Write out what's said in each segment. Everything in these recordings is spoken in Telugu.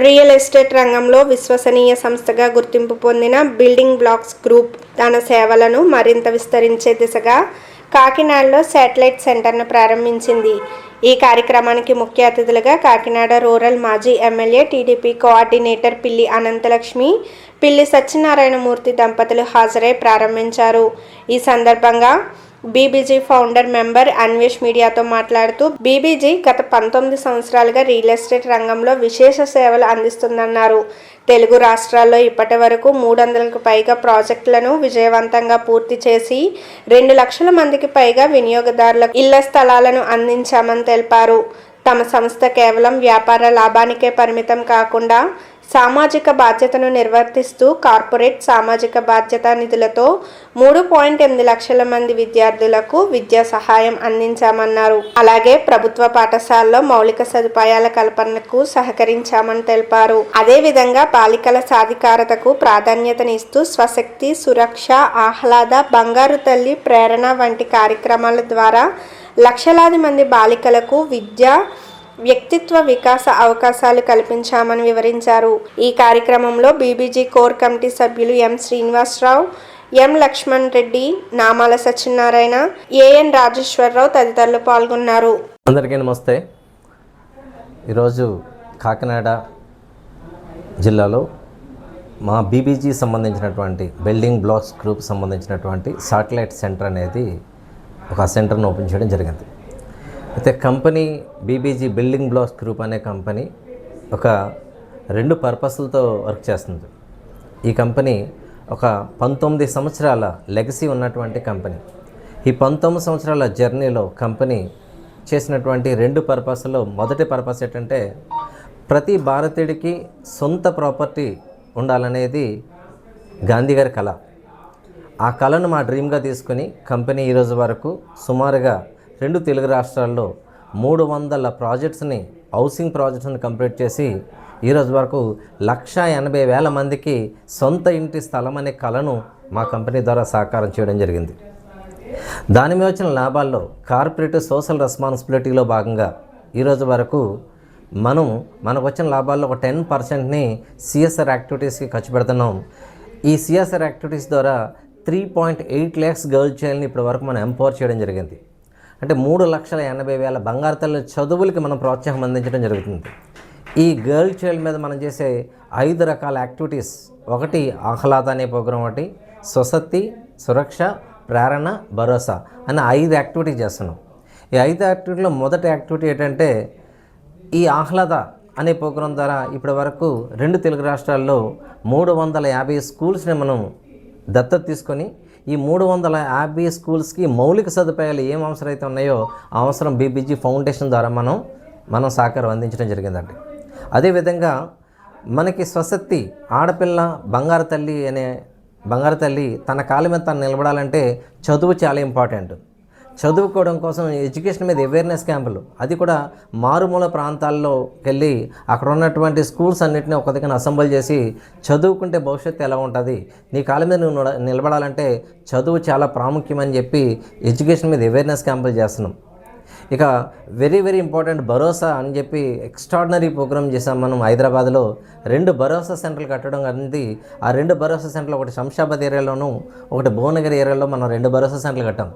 రియల్ ఎస్టేట్ రంగంలో విశ్వసనీయ సంస్థగా గుర్తింపు పొందిన బిల్డింగ్ బ్లాక్స్ గ్రూప్ తన సేవలను మరింత విస్తరించే దిశగా కాకినాడలో శాటిలైట్ సెంటర్ను ప్రారంభించింది. ఈ కార్యక్రమానికి ముఖ్య అతిథులుగా కాకినాడ రూరల్ మాజీ ఎమ్మెల్యే, టీడీపీ కోఆర్డినేటర్ పిల్లి అనంతలక్ష్మి, పిల్లి సత్యనారాయణమూర్తి దంపతులు హాజరై ప్రారంభించారు. ఈ సందర్భంగా బీబీజీ ఫౌండర్ మెంబర్ అన్వేష్ మీడియాతో మాట్లాడుతూ, బీబీజీ గత 19 సంవత్సరాలుగా రియల్ ఎస్టేట్ రంగంలో విశేష సేవలు అందిస్తుందన్నారు. తెలుగు రాష్ట్రాల్లో ఇప్పటి వరకు 300కు పైగా ప్రాజెక్టులను విజయవంతంగా పూర్తి చేసి 2 లక్షల మందికి పైగా వినియోగదారులకు ఇళ్ల స్థలాలను అందించామని తెలిపారు. తమ సంస్థ కేవలం వ్యాపార లాభానికే పరిమితం కాకుండా సామాజిక బాధ్యతను నిర్వర్తిస్తూ కార్పొరేట్ సామాజిక బాధ్యత నిధులతో 3.8 లక్షల మంది విద్యార్థులకు విద్యా సహాయం అందించామన్నారు. అలాగే ప్రభుత్వ పాఠశాలలో మౌలిక సదుపాయాల కల్పనకు సహకరించామని తెలిపారు. అదేవిధంగా బాలికల సాధికారతకు ప్రాధాన్యతనిస్తూ స్వశక్తి, సురక్ష, ఆహ్లాద, బంగారు తల్లి, ప్రేరణ వంటి కార్యక్రమాల ద్వారా లక్షలాది మంది బాలికలకు వ్యక్తిత్వ వికాస అవకాశాలు కల్పించామని వివరించారు. ఈ కార్యక్రమంలో బీబీజీ కోర్ కమిటీ సభ్యులు ఎం శ్రీనివాసరావు, ఎం లక్ష్మణ్ రెడ్డి, నామాల సత్యనారాయణ, ఏఎన్ రాజేశ్వరరావు తదితరులు పాల్గొన్నారు. అందరికీ నమస్తే. ఈరోజు కాకినాడ జిల్లాలో మా బీబీజీ సంబంధించినటువంటి బిల్డింగ్ బ్లాక్స్ గ్రూప్ సంబంధించినటువంటి శాటిలైట్ సెంటర్ అనేది ఒక సెంటర్ను ఓపెన్ చేయడం జరిగింది. అయితే company BBG building blocks group అనే కంపెనీ ఒక 2 పర్పస్లతో వర్క్ చేస్తుంది. ఈ కంపెనీ ఒక 19 సంవత్సరాల లెగసీ ఉన్నటువంటి కంపెనీ. ఈ 19 సంవత్సరాల జర్నీలో కంపెనీ చేసినటువంటి 2 పర్పస్లో మొదటి పర్పస్ ఏంటంటే, ప్రతి భారతీయుడికి సొంత ప్రాపర్టీ ఉండాలనేది గాంధీ గారి కళ. ఆ కళను మా డ్రీమ్గా తీసుకుని కంపెనీ ఈరోజు వరకు సుమారుగా 2 తెలుగు రాష్ట్రాల్లో 300 ప్రాజెక్ట్స్ని, హౌసింగ్ ప్రాజెక్ట్స్ని కంప్లీట్ చేసి ఈరోజు వరకు 1,80,000 మందికి సొంత ఇంటి స్థలం అనే కళను మా కంపెనీ ద్వారా సాకారం చేయడం జరిగింది. దాని మీద వచ్చిన లాభాల్లో కార్పొరేట్ సోషల్ రెస్పాన్సిబిలిటీలో భాగంగా ఈరోజు వరకు మనకు వచ్చిన లాభాల్లో ఒక 10%ని సిఎస్ఆర్ యాక్టివిటీస్కి ఖర్చు పెడుతున్నాం. ఈ సిఎస్ఆర్ యాక్టివిటీస్ ద్వారా 3.8 lakhs గర్ల్ చైల్డ్ని ఇప్పటి వరకు మనం ఎంపవర్ చేయడం జరిగింది. అంటే 3,80,000 బంగారు తల్లి చదువులకి మనం ప్రోత్సాహం అందించడం జరుగుతుంది. ఈ గర్ల్ చైల్డ్ మీద మనం చేసే 5 రకాల యాక్టివిటీస్, ఒకటి ఆహ్లాద అనే ప్రోగ్రాం, ఒకటి స్వశక్తి, సురక్ష, ప్రేరణ, భరోసా అనే 5 యాక్టివిటీస్ చేస్తున్నాం. ఈ 5 యాక్టివిటీలో మొదటి యాక్టివిటీ ఏంటంటే, ఈ ఆహ్లాద అనే ప్రోగ్రాం ద్వారా ఇప్పటి వరకు 2 తెలుగు రాష్ట్రాల్లో 350 స్కూల్స్ని మనం దత్తత తీసుకొని ఈ 350 స్కూల్స్కి మౌలిక సదుపాయాలు ఏం అవసరం అయితే ఉన్నాయో ఆ అవసరం బీబీజీ ఫౌండేషన్ ద్వారా మనం సహకారం అందించడం జరిగిందండి. అదేవిధంగా మనకి స్వశక్తి, ఆడపిల్ల బంగారు తల్లి తన కాళ్ళ మీద తను నిలబడాలంటే చదువు చాలా ఇంపార్టెంట్. చదువుకోవడం కోసం ఎడ్యుకేషన్ మీద అవేర్నెస్ క్యాంపులు, అది కూడా మారుమూల ప్రాంతాల్లోకి వెళ్ళి అక్కడ ఉన్నటువంటి స్కూల్స్ అన్నింటినీ ఒక దగ్గర అసెంబుల్ చేసి, చదువుకుంటే భవిష్యత్తు ఎలా ఉంటుంది, నీ కాళ్ళ మీద నువ్వు నిలబడాలంటే చదువు చాలా ప్రాముఖ్యమని చెప్పి ఎడ్యుకేషన్ మీద అవేర్నెస్ క్యాంపులు చేస్తున్నాం. ఇక వెరీ ఇంపార్టెంట్ భరోసా అని చెప్పి ఎక్స్ట్రాడినరీ ప్రోగ్రామ్ చేసాం మనం హైదరాబాద్లో. 2 భరోసా సెంటర్లు కట్టడం అనేది, ఆ 2 భరోసా సెంటర్లు ఒకటి శంషాబాద్ ఏరియాలోను, ఒకటి భువనగిరి ఏరియాలో మనం 2 భరోసా సెంటర్లు కట్టాం.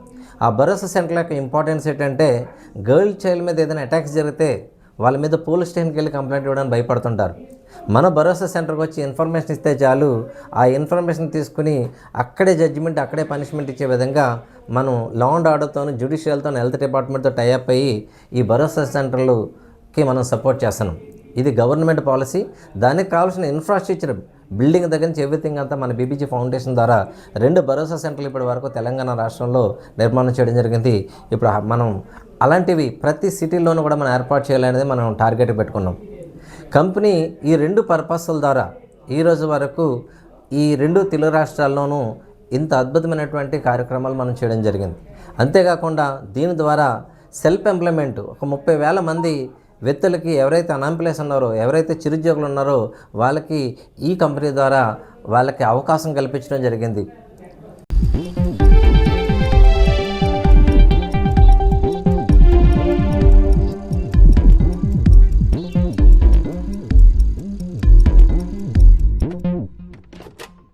ఆ భరోసా సెంటర్ యొక్క ఇంపార్టెన్స్ ఏంటంటే, గర్ల్ చైల్డ్ మీద ఏదైనా అటాక్స్ జరిగితే వాళ్ళ మీద పోలీస్ స్టేషన్కి వెళ్ళి కంప్లైంట్ ఇవ్వడానికి భయపడుతుంటారు. మన భరోసా సెంటర్కి వచ్చి ఇన్ఫర్మేషన్ ఇస్తే చాలు, ఆ ఇన్ఫర్మేషన్ తీసుకుని అక్కడే జడ్జిమెంట్, అక్కడే పనిష్మెంట్ ఇచ్చే విధంగా మనం లా అండ్ ఆర్డర్తో, జ్యుడిషియల్తో, హెల్త్ డిపార్ట్మెంట్తో టైఅప్ అయ్యి ఈ భరోసా సెంటర్లకి మనం సపోర్ట్ చేస్తున్నాం. ఇది గవర్నమెంట్ పాలసీ. దానికి కావాల్సిన ఇన్ఫ్రాస్ట్రక్చర్, బిల్డింగ్ దగ్గర నుంచి ఎవ్రీథింగ్ అంతా మన బీబీజీ ఫౌండేషన్ ద్వారా 2 భరోసా సెంటర్లు ఇప్పటి వరకు తెలంగాణ రాష్ట్రంలో నిర్మాణం చేయడం జరిగింది. ఇప్పుడు మనం అలాంటివి ప్రతి సిటీలోనూ కూడా మనం ఏర్పాటు చేయాలనేది మనం టార్గెట్ పెట్టుకున్నాం. కంపెనీ ఈ 2 పర్పస్ల ద్వారా ఈరోజు వరకు ఈ 2 తెలుగు రాష్ట్రాల్లోనూ ఇంత అద్భుతమైనటువంటి కార్యక్రమాలు మనం చేయడం జరిగింది. అంతేకాకుండా దీని ద్వారా సెల్ఫ్ ఎంప్లాయ్మెంట్ ఒక 30,000 మంది వ్యక్తులకి, ఎవరైతే అన్ఎంప్లాయ్స్ ఉన్నారో, ఎవరైతే చిరుద్యోగులు ఉన్నారో వాళ్ళకి ఈ కంపెనీ ద్వారా వాళ్ళకి అవకాశం కల్పించడం జరిగింది.